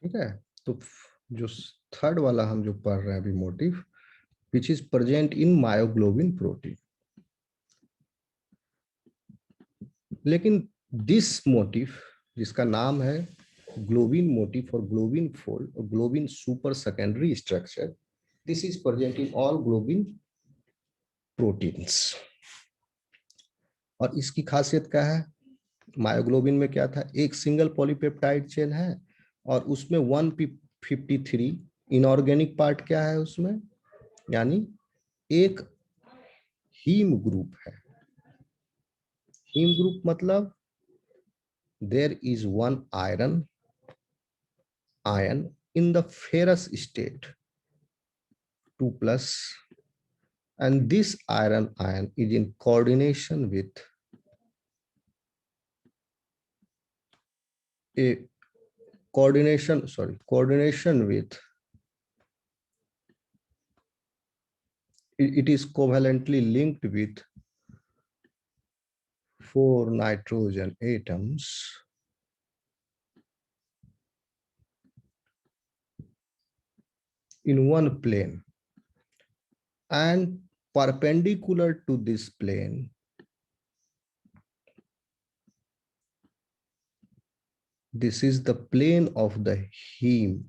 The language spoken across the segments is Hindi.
ठीक है। तो जो थर्ड वाला हम जो पढ़ रहे हैं अभी motive, which is present in myoglobin protein. लेकिन दिस मोटिव जिसका नाम है ग्लोबिन मोटिव और ग्लोबिन फोल्ड और globin super secondary structure, this is present in all globin proteins. और इसकी खासियत क्या है? मायोग्लोबिन में क्या था, एक सिंगल पॉलीपेप्टाइड चेन है और उसमें 153 इनऑर्गेनिक पार्ट क्या है उसमें, यानी एक हीम ग्रुप है। हीम ग्रुप मतलब there is one iron in the ferrous state 2+, and this iron is in coordination with a coordination with it is covalently linked with 4 nitrogen atoms in one plane, and perpendicular to this plane this is the plane of the heme,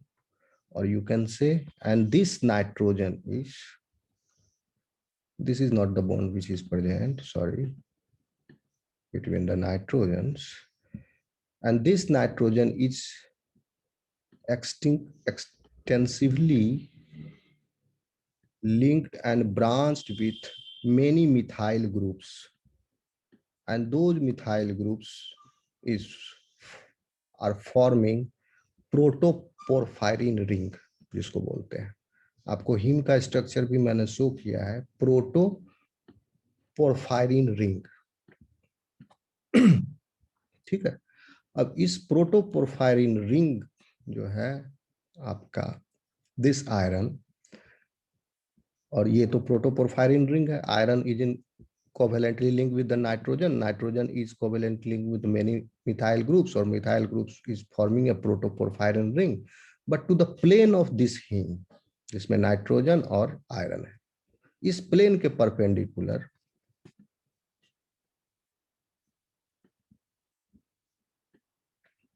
or you can say, and this nitrogen is, this is not the bond which is present, sorry, between the nitrogens, and this nitrogen is extensively linked and branched with many methyl groups, and those methyl groups is are forming protoporphyrin ring जिसको बोलते हैं। आपको हीम का स्ट्रक्चर भी मैंने शो किया है, प्रोटोपोरफायरिन रिंग। ठीक है। अब इस प्रोटोपोरफायरिन रिंग जो है आपका दिस आयरन, और ये तो प्रोटोपोरफायरिन रिंग है, iron is in covalently linked with the nitrogen is covalently linked with many methyl groups, or methyl groups is forming a protoporphyrin ring, but to the plane of this heme जिसमें नाइट्रोजन और आयरन है, इस प्लेन के perpendicular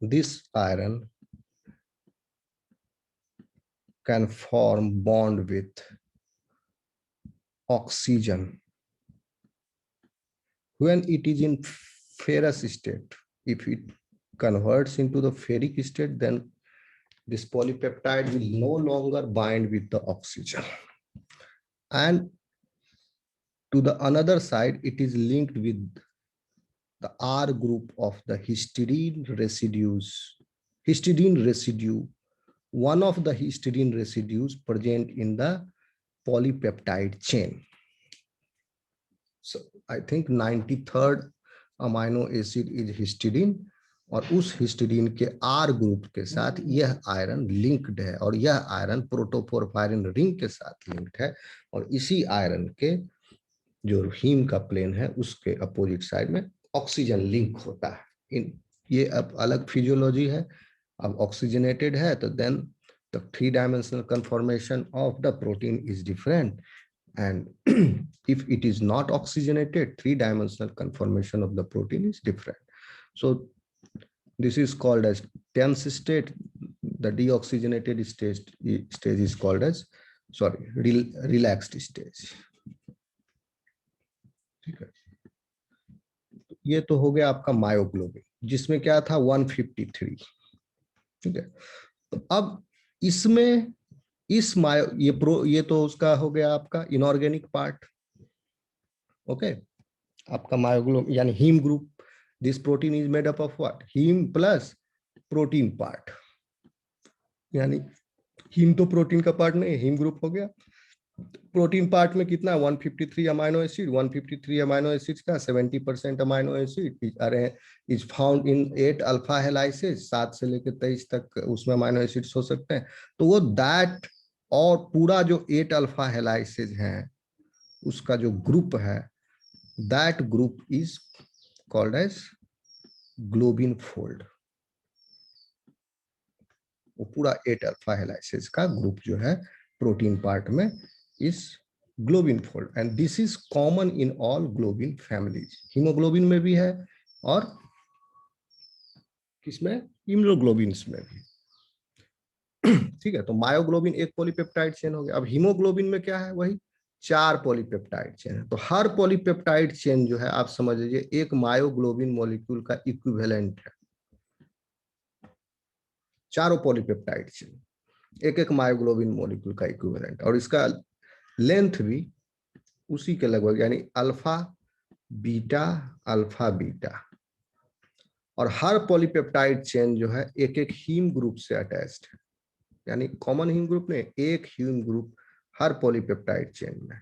this iron can form bond with oxygen when it is in ferrous state. If it converts into the ferric state, then this polypeptide will no longer bind with the oxygen, and to the another side it is linked with the R group of the histidine residue, one of the histidine residues present in the polypeptide chain. So I think 93rd amino acid is histidine, और उस हिस्टिडीन के आर ग्रुप के साथ यह आयरन लिंक्ड है, और यह आयरन प्रोटोपोरफायरिन रिंग के साथ लिंक्ड है, और इसी आयरन के जो हीम का प्लेन है उसके अपोजिट साइड में ऑक्सीजन लिंक होता है। इन ये अब अलग फिजियोलॉजी है। अब ऑक्सीजनेटेड है तो then the 3-dimensional conformation of the protein is different, and if it is not oxygenated, 3-dimensional conformation of the protein is different. So this is called as tense state. The deoxygenated stage is called as, sorry, relaxed stage. ठीक है। ये तो हो गया आपका मायोग्लोबिन, जिसमें क्या था 153। ठीक है। तो अब इसमें इस मायो ये तो उसका हो गया आपका इनऑर्गेनिक पार्ट। ओके। आपका मायोग्लोबिन यानी haem group, this protein is made up of what, haem plus protein part, यानी हीम तो प्रोटीन का पार्ट नहीं, हीम ग्रुप हो गया। प्रोटीन पार्ट में कितना 153 अमाइनो एसिड, 153 अमाइनो एसिड का 70% amino acid is found in 8 alpha helices, 7 से लेकर 23 तक उसमें अमाइनो एसिड्स हो सकते हैं। तो वो दैट, और पूरा जो 8 अल्फा हेलाइसेस हैं उसका जो ग्रुप है, that group is called as globin fold. वो पूरा 8 अल्फा हेलाइसेस का ग्रुप जो है प्रोटीन पार्ट में इस globin fold, and this is common in all globin families. Haemoglobin में भी है और किसमें, इम्यूनोग्लोबिन में भी। ठीक है, तो मायोग्लोबिन एक पॉलीपेप्टाइड चेन हो गया। अब हीमोग्लोबिन में क्या है, वही 4 पॉलीपेप्टाइड चेन है। तो हर पॉलीपेप्टाइड चेन जो है आप समझ लीजिए एक मायोग्लोबिन मॉलिक्यूल का इक्विवेलेंट है। चारों पॉलीपेप्टाइड चेन एक एक मायोग्लोबिन मॉलिक्यूल का इक्विवेलेंट, और इसका लेंथ भी उसी के लगभग, यानी अल्फा बीटा, और हर पॉलीपेप्टाइड चेन जो है एक एक हीम ग्रुप से अटैच्ड है, यानी कॉमन हीम ग्रुप ने एक हीम ग्रुप हर पॉलीपेप्टाइड चेन में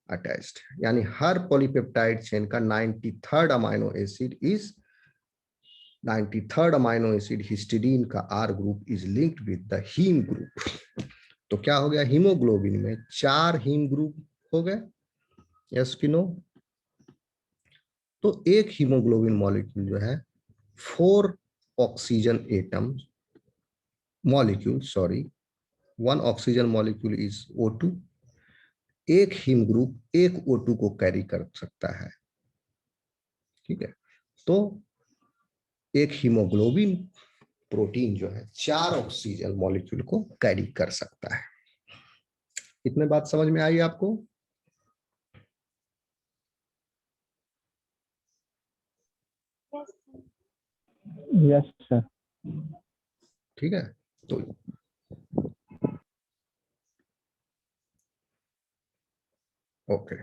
अटैच्ड है। यानी हर पॉलीपेप्टाइड चेन का 93rd amino acid is 93rd amino acid histidine का R group is linked with the heme group. तो क्या हो गया, हीमोग्लोबिन में 4 हीम ग्रुप हो गए, यस कि नो। तो एक हीमोग्लोबिन मॉलिक्यूल जो है 4 oxygen atom molecule, sorry 1 oxygen molecule is O2, एक हीम ग्रुप एक O2 को कैरी कर सकता है। ठीक है, तो एक हीमोग्लोबिन प्रोटीन जो है 4 ऑक्सीजन मॉलिक्यूल को कैरी कर सकता है। इतने बात समझ में आई आपको? Yes sir. ठीक है, तो ओके।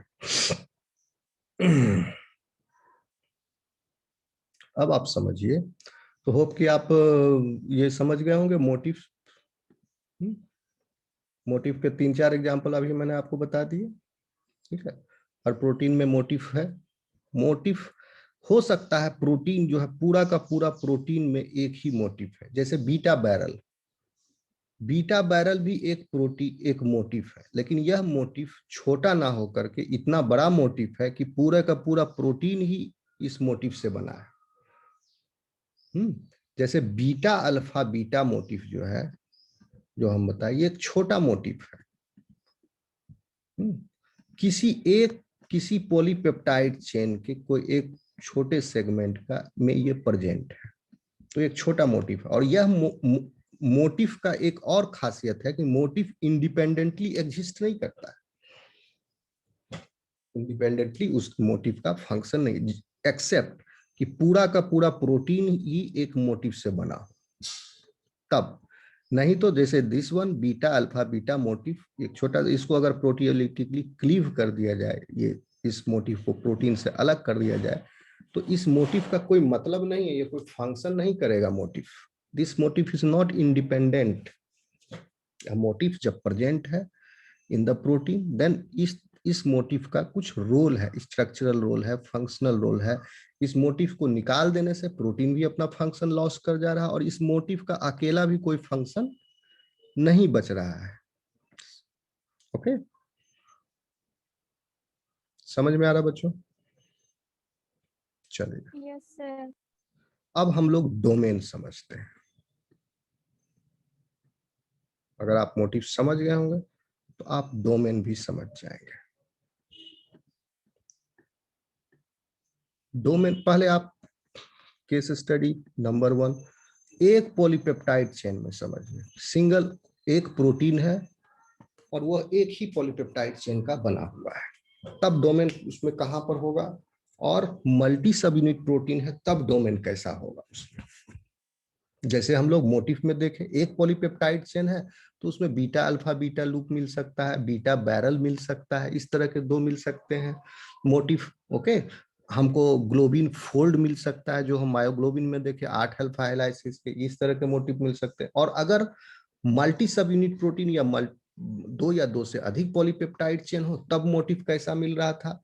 अब आप समझिए, तो होप कि आप ये समझ गए होंगे मोटिव। मोटिव के 3-4 एग्जांपल अभी मैंने आपको बता दिए। ठीक है, और प्रोटीन में मोटिव है। मोटिव हो सकता है प्रोटीन जो है पूरा का पूरा प्रोटीन में एक ही मोटिव है, जैसे बीटा बैरल। बीटा बैरल भी एक प्रोटीन एक मोटिव है, लेकिन यह मोटिव छोटा ना होकर के इतना बड़ा मोटिव है कि पूरा का पूरा प्रोटीन ही इस मोटिव से बना है। जैसे बीटा अल्फा बीटा मोटिव जो है, जो हम बताए, ये एक छोटा मोटिव है। किसी पॉलीपेप्टाइड चेन के कोई एक छोटे सेगमेंट का में ये प्रेजेंट है, तो एक छोटा मोटिव है। और यह मोटिव का एक और खासियत है कि मोटिव इंडिपेंडेंटली एग्जिस्ट नहीं करता है। इंडिपेंडेंटली उस मोटिव का फंक्शन नहीं, एक्सेप्ट कि पूरा का पूरा प्रोटीन ही एक मोटिव से बना हो, तब। नहीं तो जैसे this one beta alpha beta motive एक छोटा, इसको अगर प्रोटियोलिटिकली क्लीव कर दिया जाए, ये इस मोटिव को प्रोटीन से अलग कर दिया जाए, तो इस मोटिव का कोई मतलब नहीं है, ये कोई फंक्शन नहीं करेगा motive. This motive is not independent. Motive जब प्रेजेंट है इन द प्रोटीन, देन इस मोटिव का कुछ रोल है, स्ट्रक्चरल रोल है, फंक्शनल रोल है। इस मोटिव को निकाल देने से प्रोटीन भी अपना फंक्शन लॉस कर जा रहा है, और इस मोटिव का अकेला भी कोई फंक्शन नहीं बच रहा है। ओके, समझ में आ रहा बच्चों? चलिए, यस सर। अब हम लोग डोमेन समझते हैं। अगर आप मोटिव समझ गए होंगे तो आप डोमेन भी समझ जाएंगे। डोमेन, पहले आप केस स्टडी नंबर 1, एक पॉलीपेप्टाइड चेन में समझिए, सिंगल एक प्रोटीन है और वह एक ही पॉलीपेप्टाइड चेन का बना हुआ है, तब डोमेन उसमें कहां पर होगा। और मल्टी सब यूनिट प्रोटीन है, तब डोमेन कैसा होगा उसमें। जैसे हम लोग मोटिफ में देखें, एक पॉलीपेप्टाइड चेन है तो उसमें बीटा अल्फा बीटा लूप मिल सकता है, बीटा बैरल मिल सकता है, इस तरह के 2 मिल सकते हैं मोटिफ। ओके, हमको ग्लोबिन फोल्ड मिल सकता है, जो हम मायोग्लोबिन में देखें 8 अल्फा हेलाइसिस के, इस तरह के मोटिफ मिल सकते हैं। और अगर मल्टी सब यूनिट प्रोटीन या 2 या 2 से अधिक पॉलीपेप्टाइड चेन हो, तब मोटिफ कैसा मिल रहा था,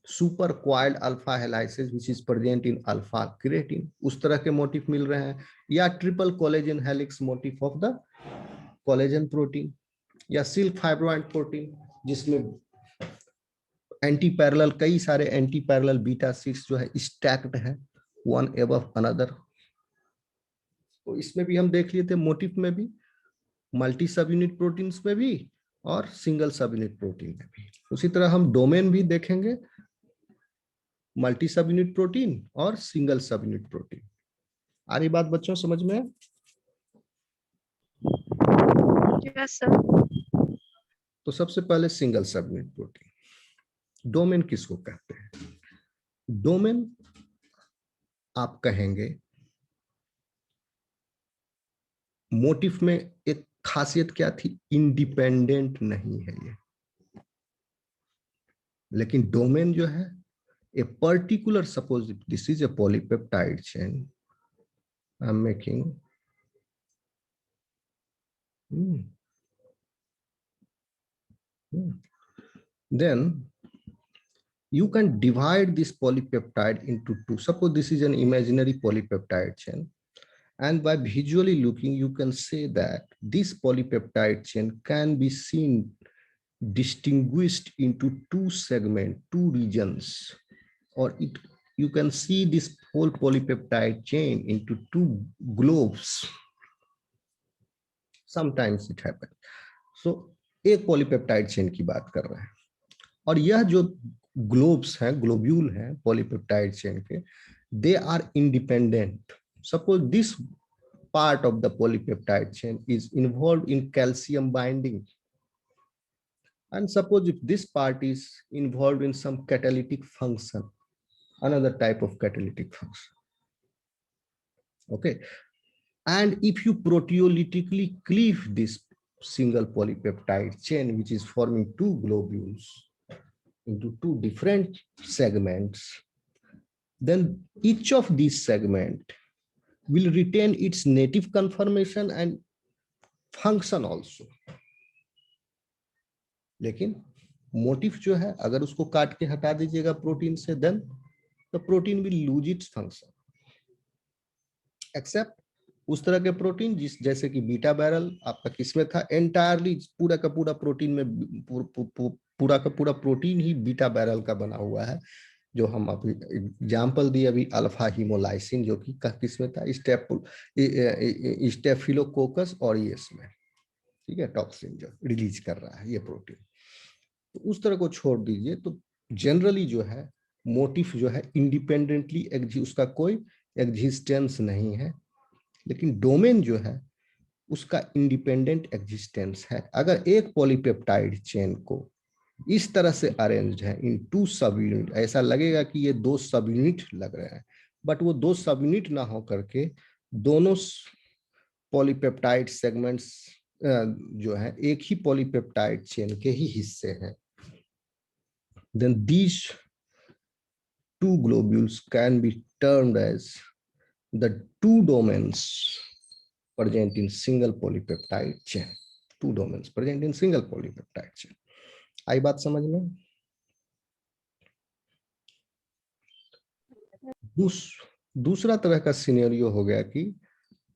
super coiled alpha helices which is present in alpha keratin, उस तरह के मोटिफ मिल रहे हैं। या triple collagen helix motif of the collagen protein, या सिल्क फाइब्रोइड प्रोटीन, जिसमें एंटी पैरेलल, कई सारे एंटी पैरेलल बीटा शीट्स जो है स्टैक्ड है वन एबव अनदर। तो इसमें भी हम देख लिए थे, मोटिफ में भी, मल्टी सब यूनिट प्रोटीन्स में भी, और सिंगल सब यूनिट प्रोटीन में भी। उसी तरह हम डोमेन भी देखेंगे, मल्टी सब यूनिट प्रोटीन और सिंगल सब यूनिट प्रोटीन। आ रही बात बच्चों समझ में? Yes sir. तो सबसे पहले सिंगल सब यूनिट प्रोटीन। डोमेन किसको कहते हैं? डोमेन आप कहेंगे, मोटिफ में एक खासियत क्या थी, इंडिपेंडेंट नहीं है ये। लेकिन डोमेन जो है, a particular, suppose this is a polypeptide chain I am making, then you can divide this polypeptide into two. Suppose this is an imaginary polypeptide chain, and by visually looking you can say that this polypeptide chain can be seen distinguished into two segments, two regions, or you can see this whole polypeptide chain into two globes. Sometimes it happens. So एक पॉलीपेप्टाइड चेन की बात कर रहे हैं, और यह जो ग्लोब्स हैं, ग्लोब्यूल हैं पॉलीपेप्टाइड चेन के, they are independent. Suppose this part of the polypeptide chain is involved in calcium binding, and suppose if this part is involved in some catalytic function, another type of catalytic function, okay, and if you proteolytically cleave this single polypeptide chain, which is forming two globules into two different segments, then each of these segments will retain its native conformation and function also. लेकिन मोटिफ जो है, अगर उसको काट के हटा दीजिएगा प्रोटीन से, then the protein will lose its function, except उस तरह के प्रोटीन जैसे कि बीटा बैरल आपका किसमें था, एंटायरली पूरा का पूरा प्रोटीन में पूरा का पूरा प्रोटीन ही बीटा बैरल का बना हुआ है, जो हम अभी एग्जाम्पल दिए अभी, अल्फा हीमोलाइसिन, जो कि किसमें था, स्टेफिलोकोकस ऑरियस में, ठीक है, टॉक्सिन जो रिलीज कर रहा है ये प्रोटीन। तो उस तरह को छोड़ दीजिए, तो जनरली जो है मोटिफ जो है इंडिपेंडेंटली उसका कोई एग्जिस्टेंस नहीं है, लेकिन डोमेन जो है उसका इंडिपेंडेंट एग्जिस्टेंस है। अगर एक पॉलीपेप्टाइड चेन को इस तरह से अरेंज है इन टू सब यूनिट, ऐसा लगेगा कि ये दो सब यूनिट लग रहे हैं, बट वो दो सब यूनिट ना हो करके दोनों पॉलीपेप्टाइड सेगमेंट्स जो है एक ही पॉलीपेप्टाइड चेन के ही हिस्से हैं, then these two globules can be termed as the two domains present in single polypeptide chain. Two domains present in single polypeptide chain. आई बात समझ में? दूसरा तरह का सिनेरियो हो गया कि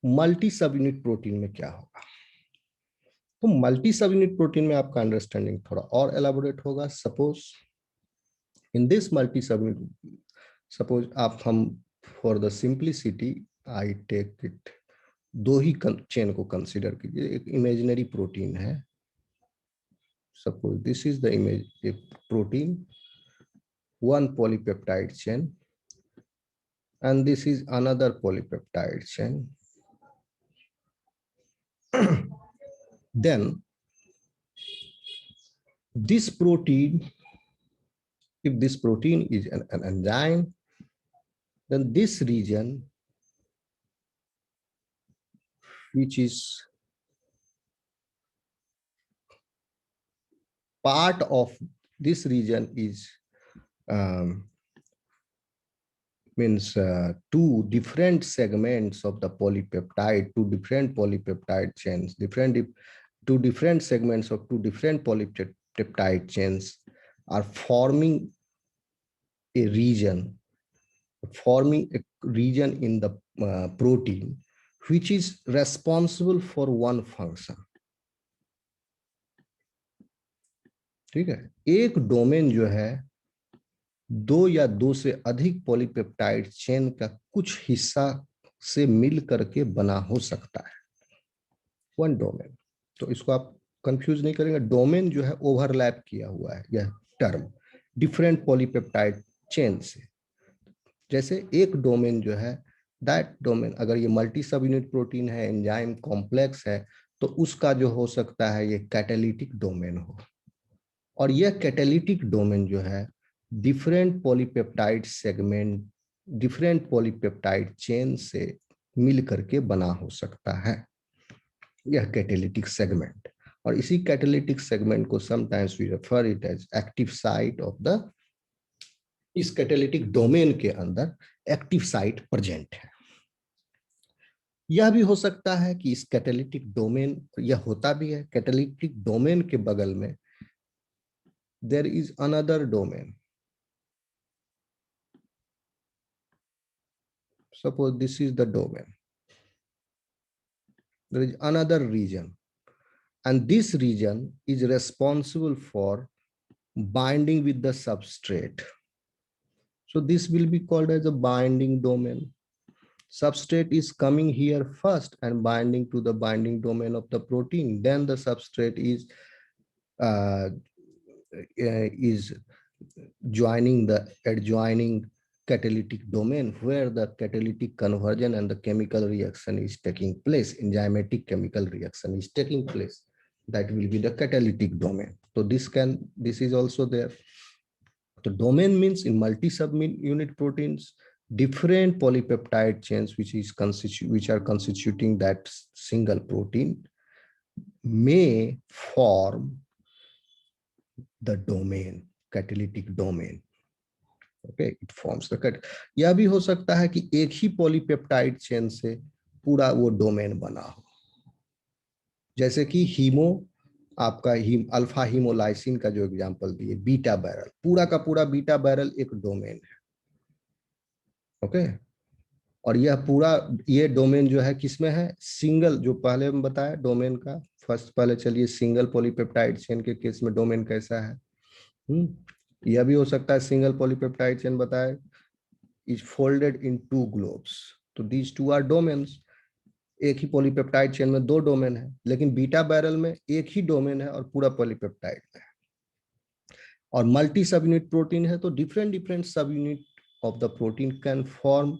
मल्टी सब यूनिट प्रोटीन में क्या होगा। तो मल्टी सब यूनिट प्रोटीन में आपका अंडरस्टैंडिंग थोड़ा और एलाबोरेट होगा। Suppose in this multi sub unit, suppose आप, हम for the simplicity I take it, दो ही चेन को कंसीडर कीजिए। एक इमेजिनरी प्रोटीन है, suppose this is the image protein, one polypeptide chain, and this is another polypeptide chain. Then this protein, if this protein is an enzyme, then this region, which is part of this region, is means two different segments of the polypeptide, two different polypeptide chains, two different segments of two different polypeptide chains are forming a region in the protein which is responsible for one function. ठीक है, एक डोमेन जो है दो या दो से अधिक पॉलीपेप्टाइड चेन का कुछ हिस्सा से मिल करके बना हो सकता है। वन डोमेन, तो इसको आप कंफ्यूज नहीं करेंगे। डोमेन जो है ओवरलैप किया हुआ है यह टर्म डिफरेंट पॉलीपेप्टाइड चेन से। जैसे एक डोमेन जो है, दैट डोमेन अगर ये मल्टी सब यूनिट प्रोटीन है, एंजाइम कॉम्प्लेक्स है, तो उसका जो हो सकता है ये कैटालिटिक डोमेन हो। और यह कैटालिटिक डोमेन जो है different polypeptide segment, different polypeptide chain से मिल करके बना हो सकता है, यह कैटालिटिक सेगमेंट। और इसी कैटालिटिक सेगमेंट को sometimes we refer it as active site of the, इस कैटालिटिक डोमेन के अंदर एक्टिव साइट प्रेजेंट है। यह भी हो सकता है कि इस कैटालिटिक डोमेन, यह होता भी है, कैटालिटिक डोमेन के बगल में there is another domain. Suppose this is the domain. There is another region, and this region is responsible for binding with the substrate. So this will be called as a binding domain. Substrate is coming here first and binding to the binding domain of the protein. Then the substrate is joining the adjoining catalytic domain where the catalytic conversion and the chemical reaction is taking place, enzymatic chemical reaction is taking place. That will be the catalytic domain. So this is also there. The domain means in multi subunit proteins, different polypeptide chains which are constituting that single protein may form the domain, catalytic domain. Okay, it forms the cut. यह भी हो सकता है कि एक ही पॉलीपेप्टाइड चेन से पूरा वो डोमेन बना हो, जैसे कि आपका अल्फा हीमोलाइसिन का जो एग्जांपल दिए, बीटा बैरल, पूरा का पूरा बीटा बैरल एक डोमेन है। ओके, और ये डोमेन जो है किसमें है, सिंगल, जो पहले हम बताया डोमेन का फर्स्ट, पहले चलिए सिंगल पॉलीपेप्टाइड चेन के केस में डोमेन कैसा है। यह भी हो सकता है सिंगल पॉलीपेप्टाइड चेन बताए is folded in two globes, तो दीज टू आर डोमेन्स। एक ही पॉलीपेप्टाइड चेन में दो डोमेन है, लेकिन बीटा बैरल में एक ही डोमेन है और पूरा पॉलीपेप्टाइड है। और मल्टी सब यूनिट प्रोटीन है तो डिफरेंट डिफरेंट सब unit of the protein can form,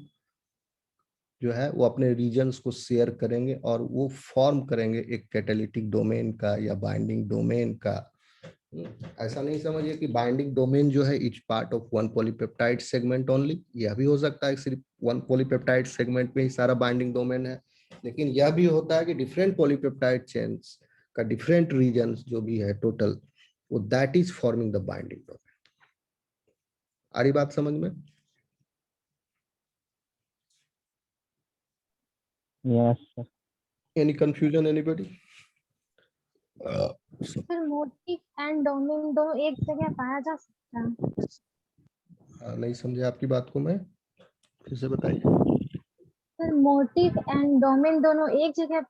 जो है वो अपने रीजन्स को शेयर करेंगे और वो फॉर्म करेंगे एक कैटालिटिक डोमेन का या बाइंडिंग डोमेन का। ऐसा नहीं समझिए कि बाइंडिंग डोमेन जो है each part of one polypeptide segment only. यह भी हो सकता है सिर्फ वन पॉलीपेप्टाइड सेगमेंट में ही सारा बाइंडिंग डोमेन है, लेकिन यह भी होता है कि डिफरेंट पॉलीपेप्टाइड चेन्स का डिफरेंट रीजन्स जो भी है टोटल, वो that is forming the binding domain. आ रही बात समझ में? Yes, sir. Any confusion, anybody? Sir motif and domain दोनों एक जगह पाया जा सकता है? नहीं समझे आपकी बात को, मैं फिर से बताइए। सर मोटिव एंड डोमेन दोनों एक जगह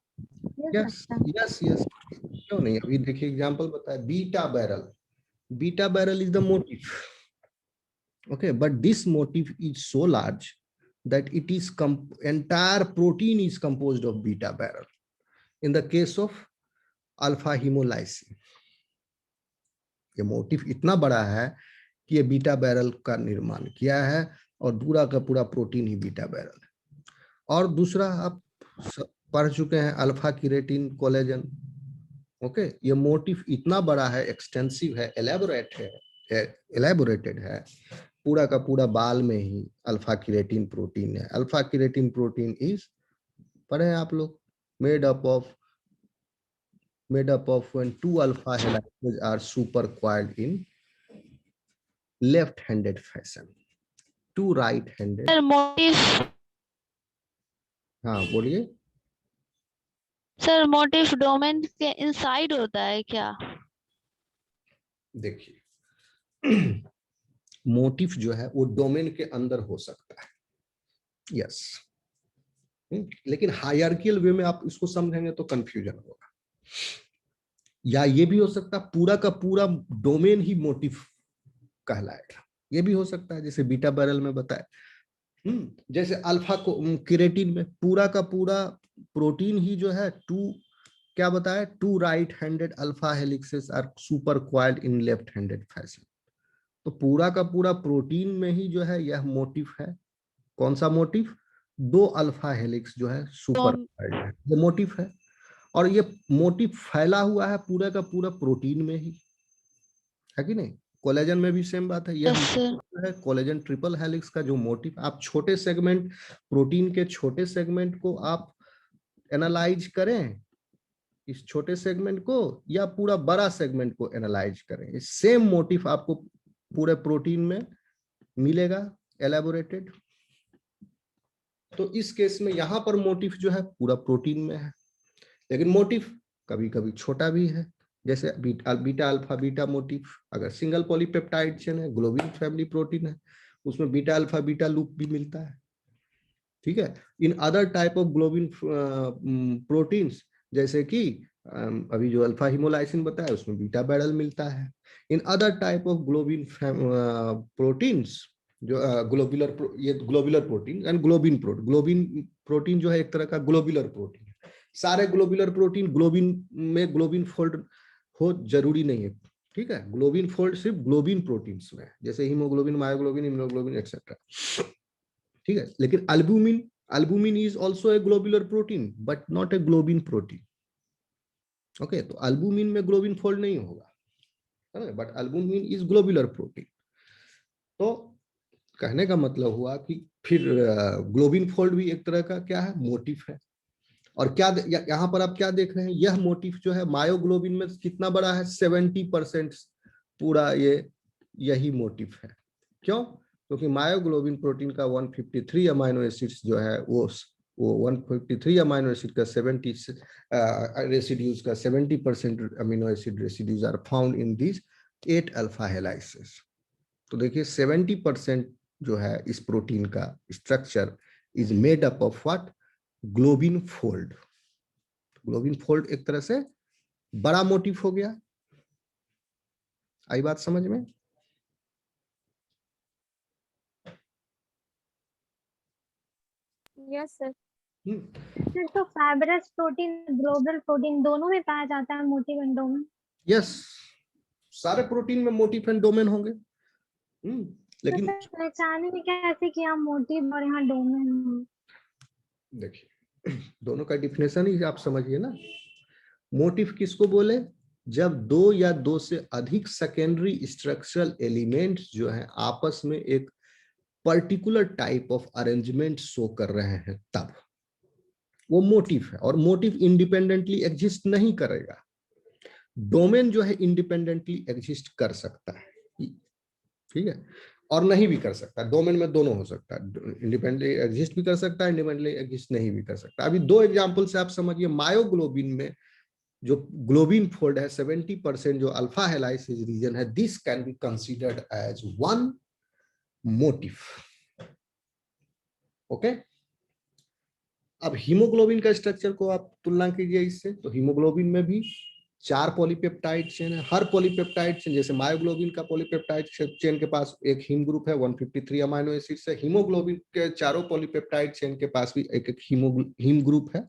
मिल यस सकता है? यस यस, क्यों नहीं। अभी देखिए एग्जांपल बताया, beta barrel, beta barrel is the motif. Okay, but this motif is so large that it is entire protein is composed of beta barrel. In the case of alpha hemolysin, ये मोटिफ इतना बड़ा है कि ये बीटा बैरल का निर्माण किया है और पूरा का पूरा प्रोटीन ही बीटा बैरल है। और दूसरा आप पढ़ चुके हैं अल्फा किरेटिन कोलेजन। ओके, ये मोटिफ इतना बड़ा है, एक्सटेंसिव है, एलेबोरेटेड है, पूरा का पूरा बाल में ही अल्फा किरेटिन प्रोटीन है। अल्फा किरेटिन प्रोटीन इज, पढ़े आप लोग, made up of when two alpha helices are supercoiled in left-handed fashion, two right-handed। Sir motive, हाँ बोलिए। सर मोटिव डोमेन के इनसाइड होता है क्या? देखिए मोटिफ जो है वो डोमेन के अंदर हो सकता है, यस, लेकिन हायरार्कियल वे में आप इसको समझेंगे तो कंफ्यूजन होगा। या ये भी हो सकता है पूरा का पूरा डोमेन ही मोटिफ कहलाएगा, ये भी हो सकता है, जैसे बीटा बैरल में बताया। जैसे अल्फा को केरेटिन में पूरा का पूरा प्रोटीन ही जो है क्या बताया, 2 right handed alpha helices are super coiled in left handed fashion. तो पूरा का पूरा प्रोटीन में ही जो है यह मोटिफ है। कौन सा मोटिफ? 2 अल्फा हेलिक्स जो है सुपर क्वाइल्ड है, ये मोटिफ है। और ये मोटिफ फैला हुआ है पूरा का पूरा प्रोटीन में ही, है कि नहीं? कोलेजन में भी सेम बात है। यह यस सर। है कोलेजन ट्रिपल हेलिक्स का जो मोटिफ। आप छोटे सेगमेंट, प्रोटीन के छोटे सेगमेंट को आप एनालाइज करें, इस छोटे सेगमेंट को, या पूरा बड़ा सेगमेंट को एनालाइज करें, सेम मोटिफ आपको पूरे प्रोटीन में मिलेगा एलैबोरेटेड। तो इस केस में यहां पर मोटिफ जो है पूरा प्रोटीन में है, लेकिन मोटिफ कभी कभी छोटा भी है। जैसे बीटा अल्फा बीटा मोटिफ, अगर सिंगल पॉलीपेप्टाइड चेन है, ग्लोबिन फैमिली प्रोटीन है, उसमें बीटा अल्फा बीटा लूप भी मिलता है। ठीक है। In other type of globin proteins, जैसे कि अभी जो अल्फा हिमोलाइसिन बताया उसमें बीटा बैरल मिलता है। In other type of globin proteins, जो globular protein and globin protein जो है एक तरह का ग्लोबुलर प्रोटीन है। सारे ग्लोबुलर प्रोटीन ग्लोबिन में ग्लोबिन फोल्ड हो जरूरी नहीं है। ठीक है, ग्लोबिन फोल्ड सिर्फ ग्लोबिन प्रोटीन्स में, जैसे हीमोग्लोबिन, मायोग्लोबिन, इम्यूनोग्लोबिन एक्सेट्रा। ठीक है, लेकिन albumin is also a globular protein but not a globin protein. Okay, तो अल्बुमिन में ग्लोबिन फोल्ड नहीं होगा, but albumin is globular protein. तो कहने का मतलब हुआ कि फिर ग्लोबिन फोल्ड भी एक तरह का क्या है, मोटिफ है। और क्या यहाँ पर आप क्या देख रहे हैं, यह मोटिफ जो है मायोग्लोबिन में कितना बड़ा है, 70% पूरा यही मोटिफ है। क्यों? क्योंकि मायोग्लोबिन प्रोटीन का 153 अमाइनो एसिड्स जो है वो 153 अमाइनो एसिड का 70 रेसिड्यूज का 70% amino acid residues are found in this 8 alpha helices. तो देखिए 70% जो है इस प्रोटीन का structure is made up of what, globin fold. Globin fold एक तरह से बड़ा मोटिफ हो गया। आई बात समझ में? Yes sir. सर तो फाइब्रस प्रोटीन, ग्लोबल प्रोटीन दोनों में पाया जाता है मोटिफ एंड डोमेन? यस, सारे प्रोटीन में मोटिफ एंड डोमेन होंगे। लेकिन तो पहचाने में कैसे कि यहाँ मोटिफ और यहाँ डोमेन? देखिए दोनों का डिफिनेशन ही आप समझिए ना। मोटिफ किसको बोले? जब 2 या 2 से अधिक सेकेंडरी स्ट्रक्चरल एलिमेंट्स जो है आपस में एक particular type of arrangement show कर रहे हैं, तब वो मोटिफ है। और मोटिफ इंडिपेंडेंटली एग्जिस्ट नहीं करेगा। डोमेन जो है इंडिपेंडेंटली एग्जिस्ट कर सकता है, ठीक है, और नहीं भी कर सकता। डोमेन में दोनों हो सकता है, इंडिपेंडेंटली एग्जिस्ट भी कर सकता है, इंडिपेंडेंटली एग्जिस्ट नहीं भी कर सकता। अभी 2 एग्जांपल से आप समझिए। मायोग्लोबिन में जो ग्लोबिन फोल्ड है 70% जो अल्फा हेलाइसिस रीजन है, this can be considered as one motif. Okay, अब हीमोग्लोबिन का स्ट्रक्चर को आप तुलना कीजिए इससे। तो हीमोग्लोबिन में भी 4 पॉलीपेप्टाइड चेन है। हर पॉलीपेप्टाइड चेन, जैसे मायोग्लोबिन का पॉलीपेप्टाइड चेन के पास एक हीम ग्रुप है 153 अमाइनो एसिड से, हीमोग्लोबिन के चारों पॉलीपेप्टाइड चेन के पास भी एक एक हीम ग्रुप है।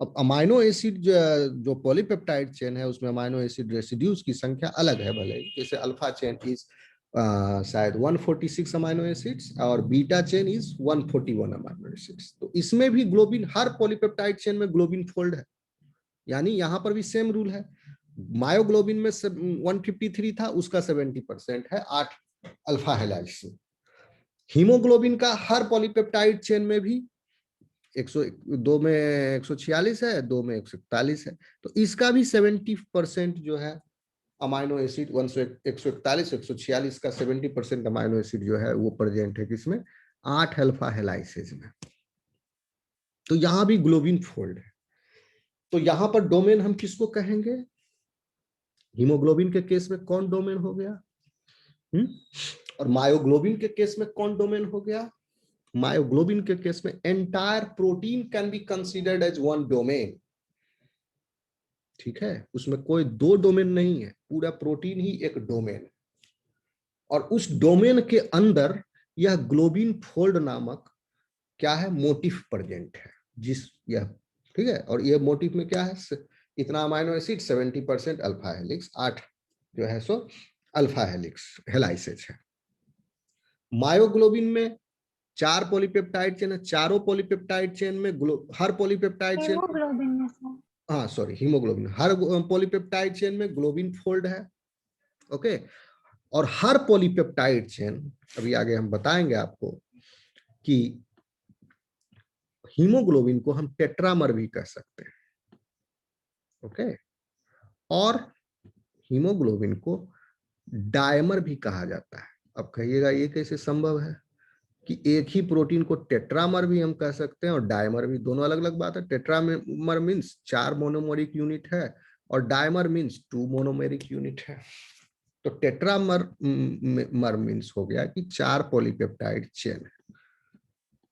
अब अमाइनो एसिड जो पॉलीपेप्टाइड चेन है उसमें अमाइनो एसिड रेसिड्यूज की संख्या अलग है भले। जैसे अल्फा चेन इज शायद 146 अमाइनो एसिड्स और beta chain is 141 amino acids. तो इसमें भी ग्लोबिन, हर पॉलीपेप्टाइड चेन में ग्लोबिन फोल्ड है। यानी यहां पर भी सेम रूल है। मायोग्लोबिन में 153 था, उसका 70% है 8 अल्फा हेलाइसिन। हीमोग्लोबिन का हर पॉलीपेप्टाइड चेन में भी 102 में 146 है, 2 में 141 है। तो इसका भी 70% जो है अमाइनो एसिड 141 146 का 70% अमाइनो एसिड जो है वो प्रेजेंट है किसमें, 8 अल्फा हेलाइसेस में। तो यहां भी ग्लोबिन फोल्ड है। तो यहां पर डोमेन हम किसको कहेंगे? हीमोग्लोबिन के केस में कौन डोमेन हो गया? और मायोग्लोबिन के केस में कौन डोमेन हो गया? मायोग्लोबिन के केस में entire protein can be considered as one domain. ठीक है, उसमें कोई 2 डोमेन नहीं है, पूरा प्रोटीन ही एक डोमेन है। और उस डोमेन के अंदर यह ग्लोबिन फोल्ड नामक क्या है, मोटिफ प्रेजेंट है, जिस यह ठीक है। और यह मोटिफ में क्या है, इतना अमाइनो एसिड 70% अल्फा हेलिक्स, 8 जो है सो अल्फा हेलिक्स हेलाइसेस है। मायोग्लोबिन में 4 पॉलीपेप्टाइड चेन है, चारों पॉलीपेप्टाइड चेन में हर पॉलीपेप्टाइड चेन, हेमोग्लोबिन में सर। हाँ सॉरी हीमोग्लोबिन, हर पॉलीपेप्टाइड चेन में ग्लोबिन फोल्ड है। ओके, और हर पॉलीपेप्टाइड चेन, अभी आगे हम बताएंगे आपको कि हीमोग्लोबिन को हम टेट्रामर भी कह सकते हैं। ओके, और हीमोग्लोबिन को डायमर भी कहा जाता है। अब कहिएगा ये कैसे संभव है कि एक ही प्रोटीन को टेट्रामर भी हम कह सकते हैं और डायमर भी, दोनों अलग अलग बात है। टेट्रामर मीन्स 4 मोनोमेरिक यूनिट है और डायमर मीन्स 2 मोनोमेरिक यूनिट है। तो टेट्रामर मीन्स हो गया कि 4 पॉलीपेप्टाइड चेन है,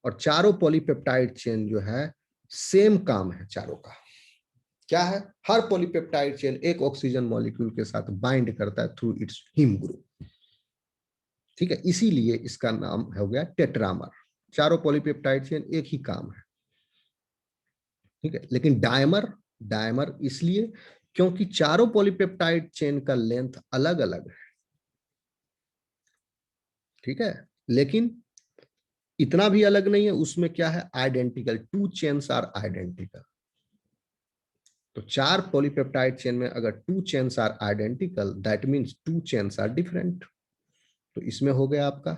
और चारों पॉलीपेप्टाइड चेन जो है सेम काम है चारों का। क्या है, हर पॉलीपेप्टाइड चेन एक ऑक्सीजन मॉलिक्यूल के साथ बाइंड करता है थ्रू इट्स हीम ग्रुप। ठीक है, इसीलिए इसका नाम हो गया टेट्रामर। चारों पॉलीपेप्टाइड चेन एक ही काम है। ठीक है, लेकिन डायमर, डायमर इसलिए क्योंकि चारों पॉलीपेप्टाइड चेन का लेंथ अलग अलग है। ठीक है, लेकिन इतना भी अलग नहीं है, उसमें क्या है, आइडेंटिकल, 2 चेन्स आर आइडेंटिकल। तो 4 पॉलीपेप्टाइड चेन में अगर 2 chains are identical, that means 2 chains are different. तो इसमें हो गया आपका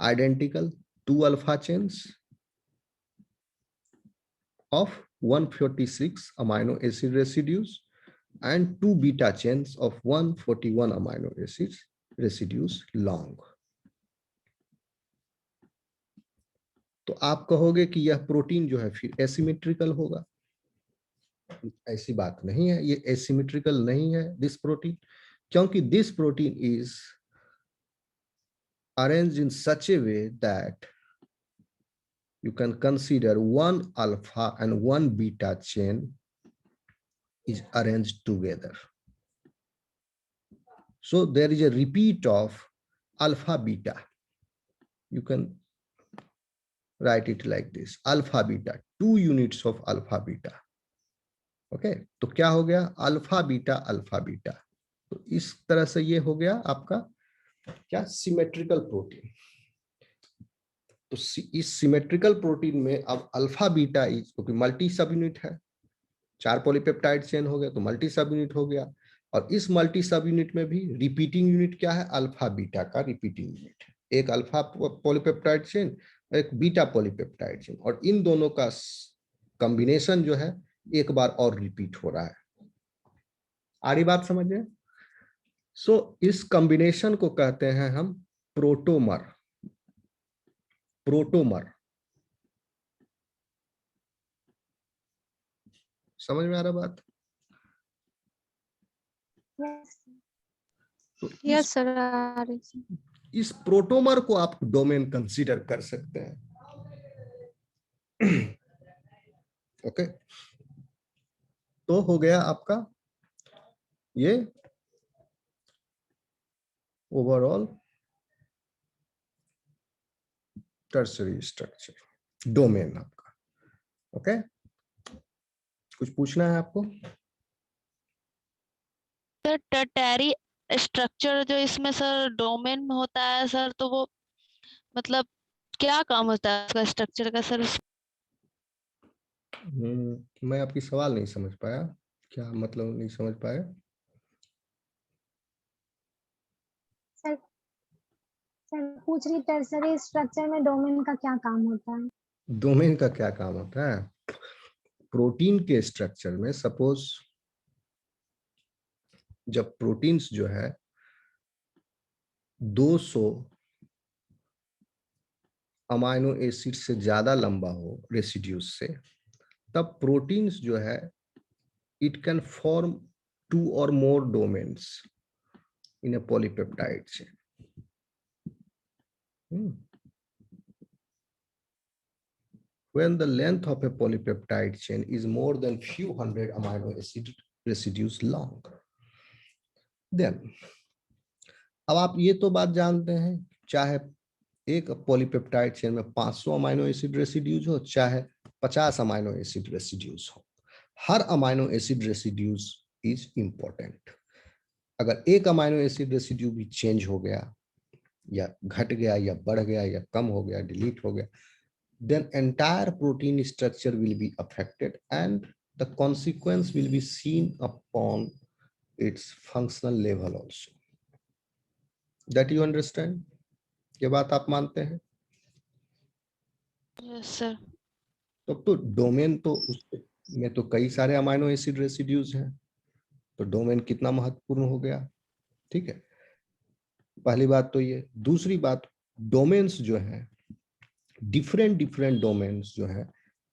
identical 2 alpha chains of 146 amino acid residues and 2 beta chains of 141 amino acid residues long. तो आप कहोगे कि यह प्रोटीन जो है फिर एसिमेट्रिकल होगा। ऐसी बात नहीं है, ये एसिमेट्रिकल नहीं है दिस प्रोटीन, क्योंकि this protein is arranged in such a way that you can consider 1 alpha and 1 beta chain is arranged together. So there is a repeat of alpha beta. You can write it like this, alpha beta, 2 units of alpha beta. Okay, तो क्या हो गया, अल्फा बीटा अल्फा बीटा। तो इस तरह से ये हो गया आपका क्या, सिमेट्रिकल प्रोटीन। तो इस सिमेट्रिकल प्रोटीन में अब अल्फा बीटा इज, क्योंकि मल्टी सब यूनिट है, 4 पॉलीपेप्टाइड चेन हो गया तो मल्टी सब यूनिट हो गया, और इस मल्टी सब यूनिट में भी रिपीटिंग यूनिट क्या है, अल्फा बीटा का रिपीटिंग यूनिट है। एक अल्फा पॉलीपेप्टाइड चेन, एक बीटा पॉलीपेप्टाइड चेन, और इन दोनों का कॉम्बिनेशन जो है एक बार और रिपीट हो रहा है। आ रही बात समझ में? सो इस कॉम्बिनेशन को कहते हैं हम प्रोटोमर। प्रोटोमर समझ में आ रहा बात? तो यस सर। इस प्रोटोमर को आप डोमेन कंसीडर कर सकते हैं। ओके, तो हो गया आपका ये ओवरऑल टर्सरी स्ट्रक्चर डोमेन आपका। ओके, कुछ पूछना है आपको? सर टर्टरी स्ट्रक्चर जो इसमें सर डोमेन होता है सर, तो वो मतलब क्या काम होता है उसका स्ट्रक्चर का सर? मैं आपकी सवाल नहीं समझ पाया, क्या मतलब नहीं समझ पाया? सर सर पूछ रही, टर्सरी स्ट्रक्चर में डोमेन का क्या काम होता है? डोमेन का क्या काम होता है? प्रोटीन के स्ट्रक्चर में सपोज जब प्रोटीन्स जो है 200 अमाइनो एसिड से ज्यादा लंबा हो रेसिड्यूज से, तब प्रोटीन्स जो है it can form 2 or more domains in a polypeptide chain. When the length of a polypeptide chain is more than few hundred amino acid residues long, then अब आप ये तो बात जानते हैं, चाहे एक पॉलीपेप्टाइड चेन में 500 अमाइनो एसिड रेसिड्यूज हो, चाहे 50 अमाइनो एसिड रेसिड्यूज हो, हर amino acid residues is important. अगर एक अमाइनो एसिड रेसिड्यू भी चेंज हो गया या घट गया या बढ़ गया या कम हो गया, डिलीट हो गया, then entire protein structure will be affected and the consequence will be seen upon its functional level also. That you understand? ये बात आप मानते हैं? Yes sir. तो डोमेन तो उसमें तो कई सारे अमाइनो एसिड रेसिड्यूज हैं, तो डोमेन कितना महत्वपूर्ण हो गया। ठीक है, पहली बात तो ये। दूसरी बात, डोमेन्स जो है, डिफरेंट डोमेन्स जो है,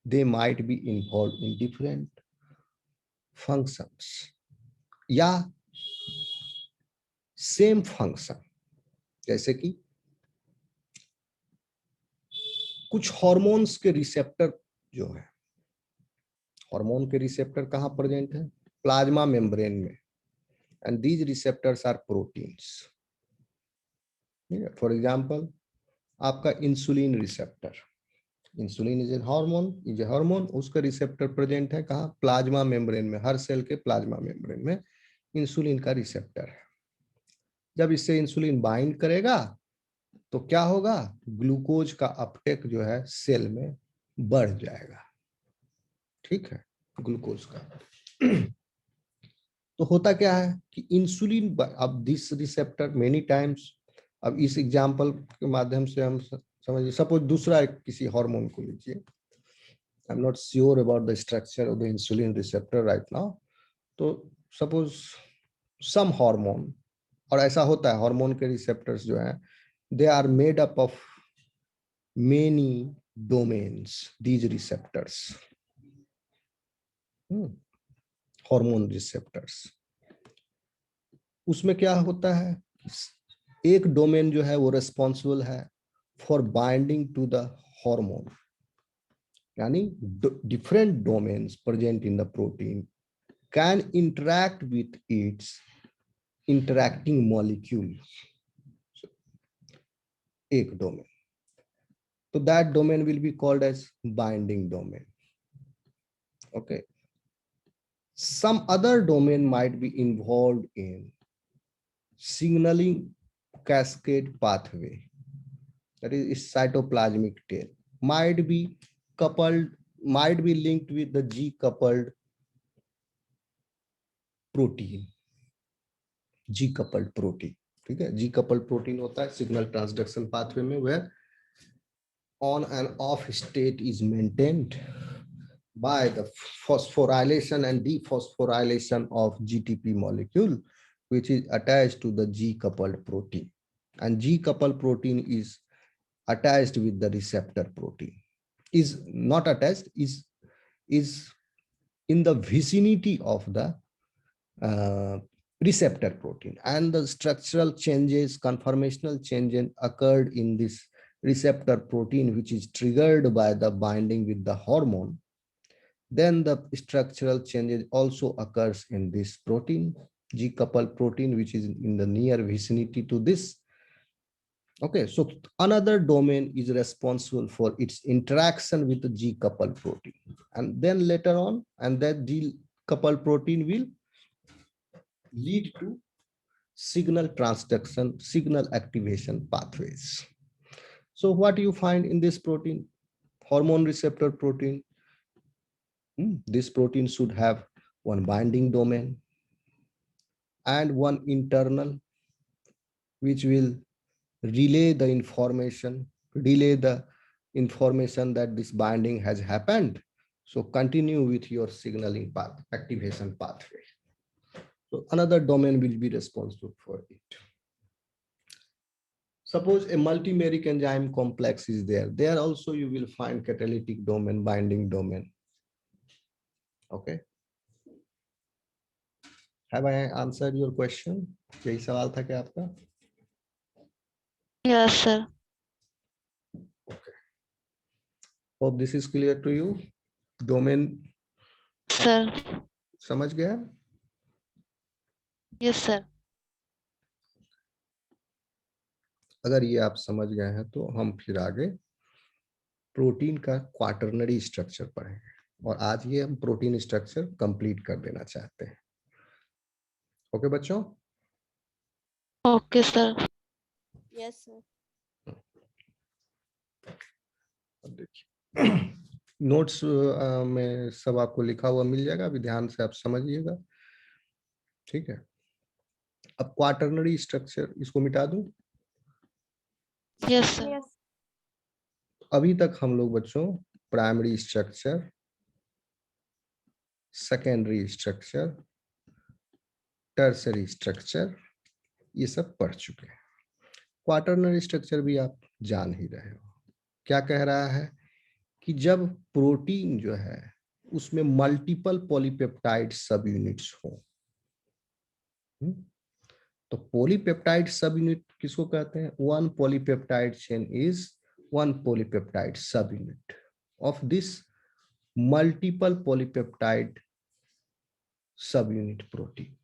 they might be involve in different functions या सेम फंक्शन। जैसे कि कुछ हार्मोन्स के रिसेप्टर जो है, हार्मोन के रिसेप्टर कहाँ प्रेजेंट है? प्लाज्मा मेम्ब्रेन में, and these receptors are proteins. For example आपका insulin receptor, insulin is a hormone, उसका रिसेप्टर प्रेजेंट है कहाँ? प्लाज्मा मेम्ब्रेन में। हर सेल के प्लाज्मा मेम्ब्रेन में इंसुलिन का रिसेप्टर है। जब इससे इंसुलिन बाइंड करेगा तो क्या होगा? ग्लूकोज का अपटेक जो है सेल में बढ़ जाएगा। ठीक है, ग्लूकोज का। तो होता क्या है कि इंसुलिन, अब दिस रिसेप्टर मेनी टाइम्स, अब इस एग्जांपल के माध्यम से हम समझिए, सपोज दूसरा एक किसी हार्मोन को लीजिए, I am not sure about the structure of the insulin receptor right now. तो सपोज सम हार्मोन, और ऐसा होता है हार्मोन के रिसेप्टर्स जो हैं, they are made up of many domains, these receptors, hormone receptors। उसमें क्या होता है, एक डोमेन जो है वो रिस्पॉन्सिबल है for binding to the hormone, यानी different domains present in the protein can interact with its interacting molecule, एक domain. So that domain will be called as binding domain. Okay. Some other domain might be involved in signaling cascade pathway, that is cytoplasmic tail, might be linked with the G-coupled protein, G-coupled protein। ठीक है, G-coupled protein होता है सिग्नल ट्रांसडक्शन पाथवे में, where on and off state is maintained by the phosphorylation and dephosphorylation of GTP molecule, which is attached to the G-coupled protein. And G-coupled protein is attached with the receptor protein. Is not attached, is in the vicinity of the receptor protein. And the structural changes, conformational changes occurred in this receptor protein, which is triggered by the binding with the hormone. Then the structural changes also occurs in this protein, G-coupled protein, which is in the near vicinity to this. Okay, so another domain is responsible for its interaction with the G-coupled protein. And then later on, and that G-coupled protein will lead to signal transduction, signal activation pathways. So what you find in this protein, hormone receptor protein, this protein should have one binding domain and one internal, which will relay the information that this binding has happened. So continue with your signaling path, activation pathway. So another domain will be responsible for it. Suppose a multimeric enzyme complex is there. There also you will find catalytic domain, binding domain. Okay. Have I answered your question? यही सवाल था क्या आपका? Yes sir. Okay. Hope this is clear to you. Domain sir. समझ गया? Yes sir. अगर ये आप समझ गए हैं तो हम फिर आगे प्रोटीन का क्वाटरनरी स्ट्रक्चर पढ़ेंगे, और आज ये हम प्रोटीन स्ट्रक्चर कंप्लीट कर देना चाहते हैं। ओके बच्चों? Okay sir. Yes sir. अब देखिए नोट्स में सब आपको लिखा हुआ मिल जाएगा, अभी ध्यान से आप समझिएगा, ठीक है? अब क्वाटरनरी स्ट्रक्चर इसको मिटा दूं। Yes sir. यस अभी तक हम लोग बच्चों primary structure, secondary structure, tertiary structure ये सब पढ़ चुके हैं। क्वाटरनरी स्ट्रक्चर भी आप जान ही रहे हो। क्या कह रहा है कि जब प्रोटीन जो है उसमें मल्टीपल पॉलीपेप्टाइड सब यूनिट्स हो, तो पॉलीपेप्टाइड सब यूनिट किसको कहते हैं? One polypeptide chain is one polypeptide सब unit of this multiple polypeptide subunit protein.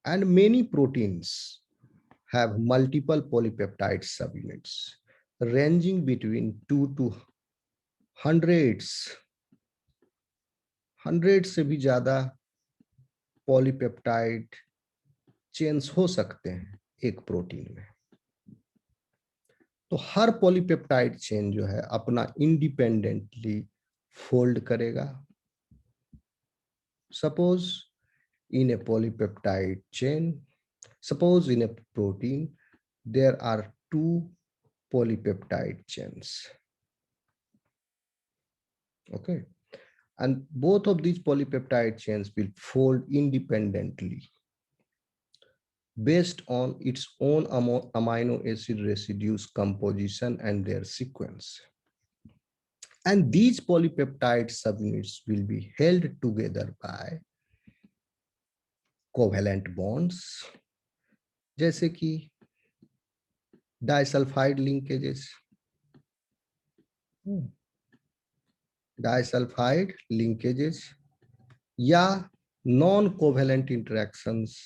And many proteins have multiple polypeptide subunits ranging between 2 to hundreds से भी ज्यादा पॉलीपेप्टाइड चेन्स हो सकते हैं एक प्रोटीन में। तो हर पॉलीपेप्टाइड चेन जो है अपना इंडिपेंडेंटली फोल्ड करेगा। Suppose in a polypeptide chain, suppose in a protein, there are two polypeptide chains. Okay. And both of these polypeptide chains will fold independently based on its own amino acid residues composition and their sequence. And these polypeptide subunits will be held together by covalent bonds, जैसे कि डाइसल्फाइड लिंकेजेस, या नॉन कोवेलेंट इंटरेक्शंस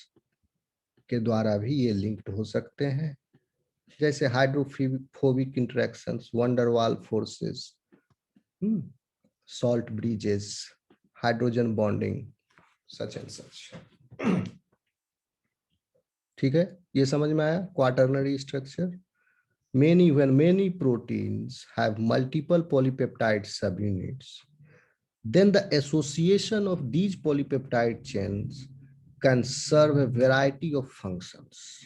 के द्वारा भी ये लिंक्ड हो सकते हैं, जैसे hydrophobic interactions, van der Waals forces, salt bridges, hydrogen bonding, such and such. ठीक है, ये समझ में आया quaternary structure. when many proteins have multiple polypeptide subunits, then the association of these polypeptide chains can serve a variety of functions.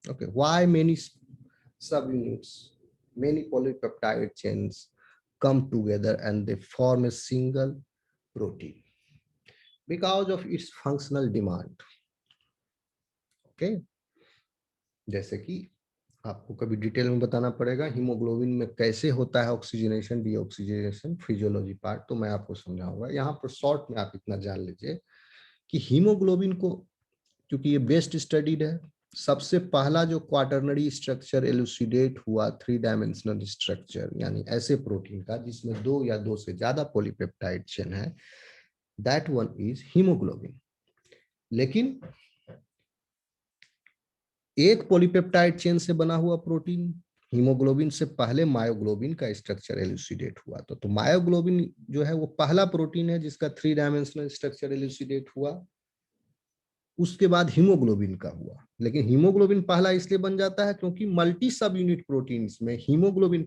Okay, why many subunits, many polypeptide chains come together and they form a single protein? Because of its functional demand. Okay, जैसे कि आपको कभी डिटेल में बताना पड़ेगा हीमोग्लोबिन में कैसे होता है ऑक्सीजनेशन डीऑक्सीजनेशन फिजियोलॉजी पार्ट, तो मैं आपको समझाऊंगा। यहाँ पर शॉर्ट में आप इतना जान लीजिए कि हीमोग्लोबिन को, क्योंकि ये बेस्ट स्टडीड है, सबसे पहला जो क्वाटरनरी स्ट्रक्चर एलुसिडेट हुआ 3 डायमेंशनल स्ट्रक्चर, यानी ऐसे प्रोटीन का जिसमें 2 या 2 से ज्यादा पॉलीपेप्टाइड चेन है, दैट वन इज हीमोग्लोबिन। लेकिन एक पॉलीपेप्टाइड चेन से बना हुआ प्रोटीन हीमोग्लोबिन से पहले मायोग्लोबिन का स्ट्रक्चर एलुसिडेट हुआ। तो मायोग्लोबिन जो है वो पहला प्रोटीन है जिसका 3 डायमेंशनल स्ट्रक्चर एलुसिडेट हुआ, उसके बाद हीमोग्लोबिन का हुआ। लेकिन हीमोग्लोबिन पहला इसलिए बन जाता है क्योंकि मल्टी सब यूनिट प्रोटीन्स में हीमोग्लोबिन